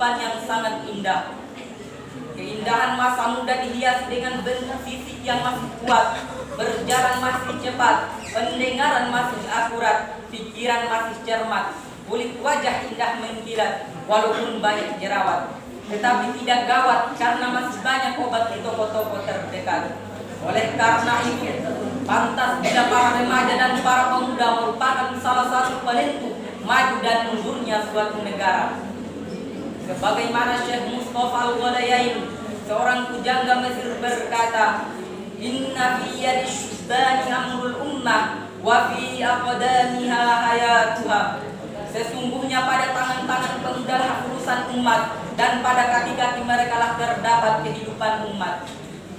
kehidupan yang sangat indah. Keindahan masa muda dihiasi dengan bentuk fisik yang masih kuat, berjalan masih cepat, pendengaran masih akurat, pikiran masih cermat, kulit wajah indah mengkilat, walaupun banyak jerawat. Tetapi tidak gawat karena masih banyak obat di toko-toko terdekat. Oleh karena itu, pantas bila para remaja dan para pemuda merupakan salah satu penentu maju dan mundurnya suatu negara. Sebagaimana Syekh Mustafa Al-Ghalayain, seorang pujangga Mesir berkata, "Inna fi yadi syubbani amrul ummah wa fi aqdamiha hayatuha." Sesungguhnya pada tangan-tangan pemuda lah urusan umat, dan pada kaki-kaki mereka lah terdapat kehidupan umat.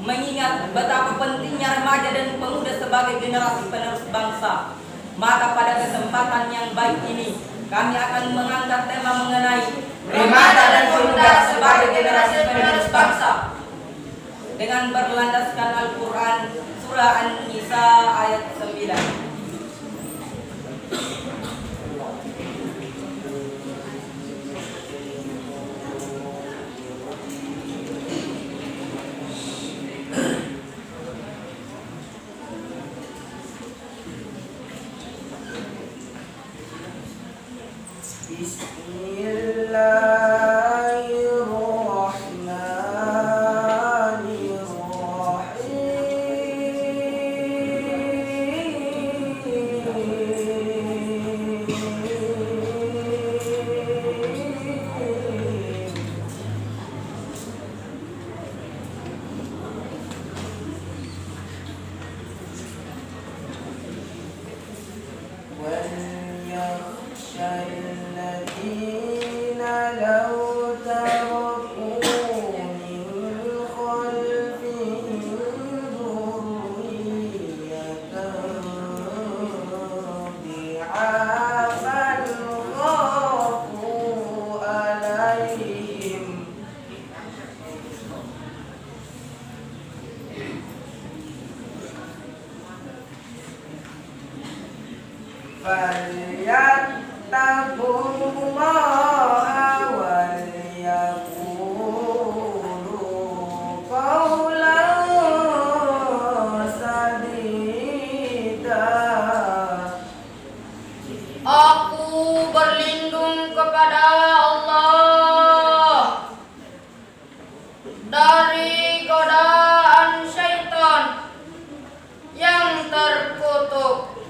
Mengingat betapa pentingnya remaja dan pemuda sebagai generasi penerus bangsa, maka pada kesempatan yang baik ini kami akan mengangkat tema mengenai remaja dan pemuda sebagai generasi penerus bangsa dengan berlandaskan Al-Quran Surah An-Nisa ayat 9. Aku berlindung kepada Allah dari godaan syaitan yang terkutuk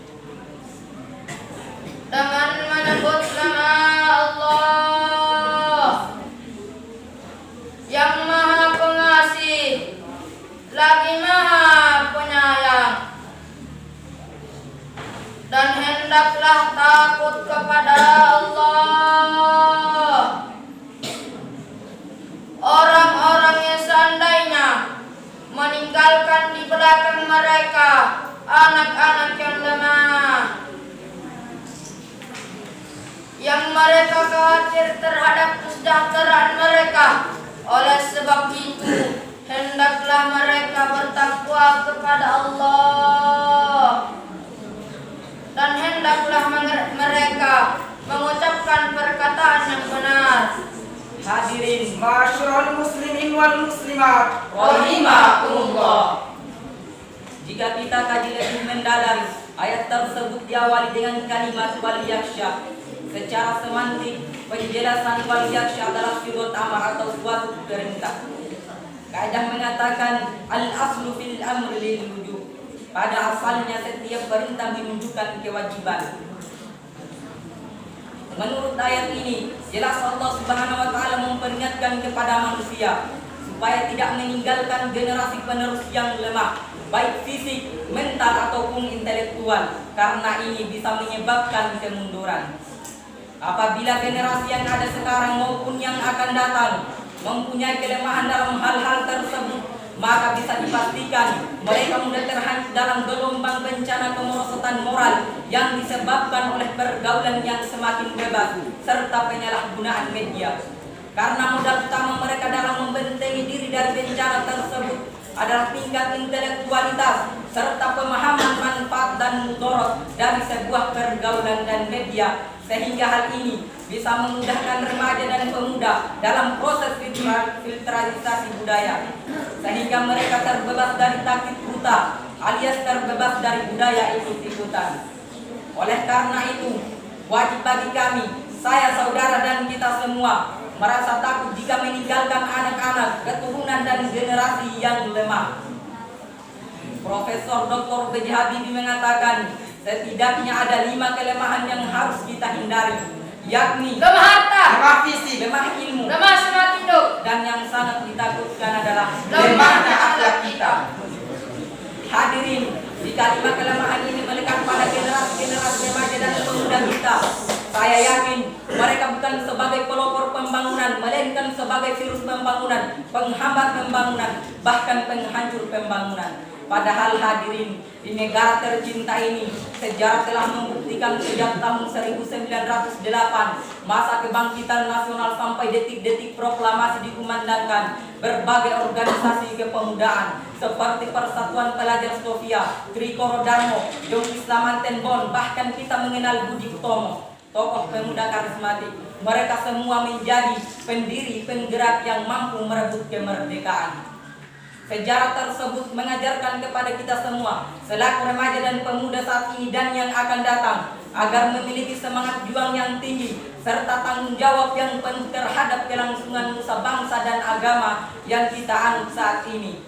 dengan menyebut nama Allah yang Maha Pengasih lagi Maha Penyayang. Dan hendaklah takut kepada Allah orang-orang yang seandainya meninggalkan di belakang mereka anak-anak yang lemah, yang mereka khawatir terhadap kesejahteraan mereka. Oleh sebab itu, hendaklah mereka bertakwa kepada Allah, dan hendaklah mereka mengucapkan perkataan yang benar. Hadirin masyarul muslimin wal muslimat rahimakumullah. Jika kita kaji lebih mendalam, ayat tersebut diawali dengan kalimat wal yakhsha. Secara semantik, penjelasan wal yakhsha adalah sifat amar atau suatu perintah. Kaidah mengatakan al-aslu fil amri lil wujub. Pada asalnya setiap perintah menunjukkan kewajiban. Menurut ayat ini, jelas Allah Subhanahu wa taala memperingatkan kepada manusia supaya tidak meninggalkan generasi penerus yang lemah, baik fisik, mental ataupun intelektual, karena ini bisa menyebabkan kemunduran. Apabila generasi yang ada sekarang maupun yang akan datang mempunyai kelemahan dalam hal-hal tersebut, maka bisa dipastikan mereka mudah terhanyut dalam gelombang bencana kemerosotan moral yang disebabkan oleh pergaulan yang semakin bebas serta penyalahgunaan media. Karena modal utama mereka dalam membentengi diri dari bencana tersebut adalah tingkat intelektualitas serta pemahaman manfaat dan mudarat dari sebuah pergaulan dan media, sehingga hal ini bisa memudahkan remaja dan pemuda dalam proses filterisasi budaya, sehingga mereka terbebas dari takut buta alias terbebas dari budaya ikut-ikutan. Oleh karena itu, wajib bagi kami, saya, saudara, dan kita semua merasa takut jika meninggalkan anak-anak, keturunan, dan generasi yang lemah. Profesor Dr. B.J. Habibie mengatakan, setidaknya ada 5 kelemahan yang harus kita hindari, yakni lemah harta, lemah fisik, lemah ilmu, lemah semangat hidup, dan yang sangat ditakutkan adalah lemahnya akhlak kita. Hadirin, jika 5 kelemahan ini melekat pada generasi-generasi remaja dan pemuda kita, saya yakin mereka bukan sebagai pelopor pembangunan, melainkan sebagai virus pembangunan, penghambat pembangunan, bahkan penghancur pembangunan. Padahal hadirin, di negara tercinta ini, sejarah telah membuktikan sejak tahun 1908, masa kebangkitan nasional sampai detik-detik proklamasi dikumandangkan, berbagai organisasi kepemudaan seperti Persatuan Pelajar Sofia, Trikoro Darmo, Jong Islam Tenbon, bahkan kita mengenal Budi Utomo, tokoh pemuda karismatik. Mereka semua menjadi pendiri penggerak yang mampu merebut kemerdekaan. Sejarah tersebut mengajarkan kepada kita semua selaku remaja dan pemuda saat ini dan yang akan datang agar memiliki semangat juang yang tinggi serta tanggung jawab yang penuh terhadap kelangsungan nusa bangsa dan agama yang kita anut saat ini.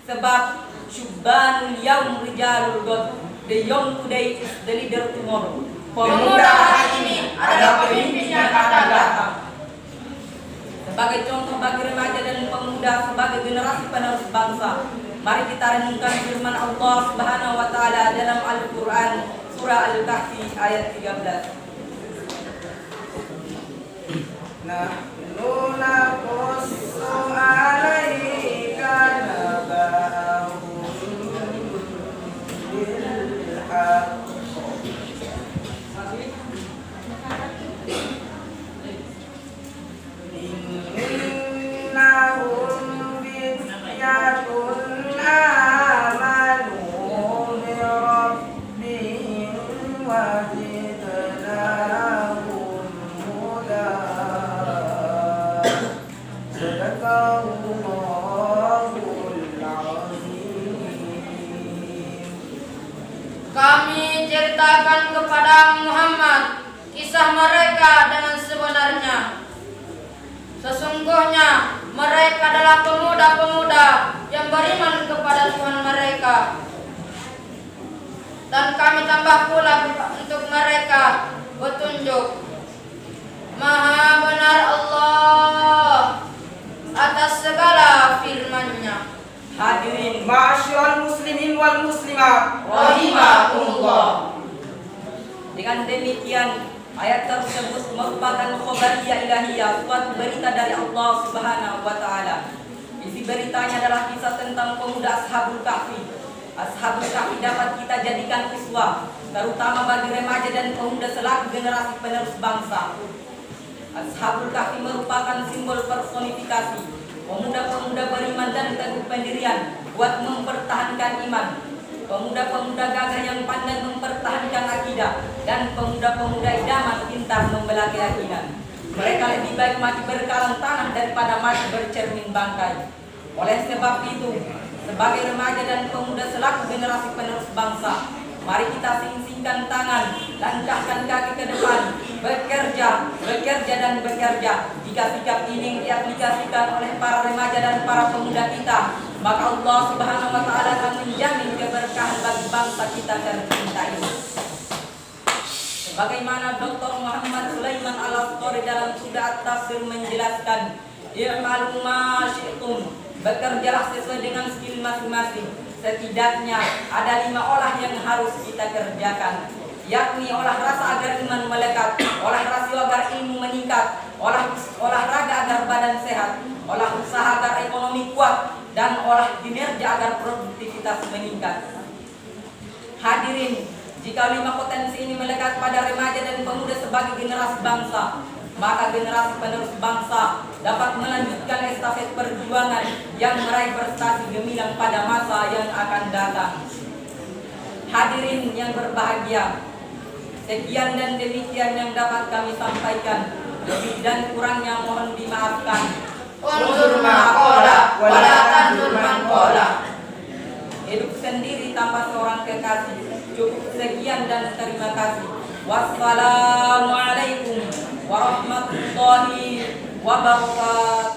Sebab syubbanul yaum rijalul ghad, the young today is the leader tomorrow. Pemuda hari ini adalah pemimpin yang akan datang. Sebagai contoh bagi remaja dan pemuda sebagai generasi penerus bangsa, mari kita renungkan firman Allah Subhanahu wa taala dalam Al-Qur'an surah Al-Kahfi ayat 13. Nahnu naqussu 'alaika naba'ahum bil haqq. Innahum fityatun amanu bi rabbihim wa zidnahum huda. Sadaqallahul azim. Kami ceritakan kepada Muhammad kisah mereka dengan sebenarnya. Sesungguhnya mereka adalah pemuda-pemuda yang beriman kepada Tuhan mereka. Dan kami tambah pula untuk mereka petunjuk. Maha benar Allah atas segala firman-Nya. Hadirin Ma'asyiral muslimin wal muslimat rahimakumullah. Dengan demikian, ayat tersebut merupakan khobariyah ilahiyah, suatu berita dari Allah Subhanahu wa taala. Isi beritanya adalah kisah tentang pemuda Ashabul Kahfi. Ashabul Kahfi dapat kita jadikan uswah, terutama bagi remaja dan pemuda selaku generasi penerus bangsa. Ashabul Kahfi merupakan simbol personifikasi pemuda-pemuda beriman dan teguh pendirian buat mempertahankan iman. Pemuda-pemuda gagah yang pandai mempertahankan akidah, dan pemuda-pemuda idaman pintar membela keyakinan. Mereka lebih baik mati berkalang tanah daripada mati bercermin bangkai. Oleh sebab itu, sebagai remaja dan pemuda selaku generasi penerus bangsa, mari kita sing-singkan tangan, langkahkan kaki ke depan, bekerja dan bekerja. Jika sikap ini diaplikasikan oleh para remaja dan para pemuda kita, maka Allah Subhanahu wa taala akan menjamin keberkahan bagi bangsa kita tercinta ini. Sebagaimana Dr. Muhammad Sulaiman Al-Asqari dalam Surah At-Tafsir menjelaskan, "I'malu ma syi'tum." Bekerjalah sesuai dengan skill masing-masing. Setidaknya ada 5 olah yang harus kita kerjakan, yakni olah rasa agar iman melekat, olah rasio agar ilmu meningkat, olahraga agar badan sehat, olah usaha agar ekonomi kuat, dan olah kinerja agar produktivitas meningkat. Hadirin, jika 5 potensi ini melekat pada remaja dan pemuda sebagai generasi bangsa, maka generasi penerus bangsa dapat melanjutkan estafet perjuangan yang meraih prestasi gemilang pada masa yang akan datang. Hadirin yang berbahagia, Sekian dan demikian yang dapat kami sampaikan. Lebih dan kurangnya mohon dimaafkan. Unzur ma qala wa la tanzur man qala. Hidup sendiri tanpa seorang kekasih. Cukup sekian dan terima kasih. Wassalamualaikum warahmatullahi wabarakatuh.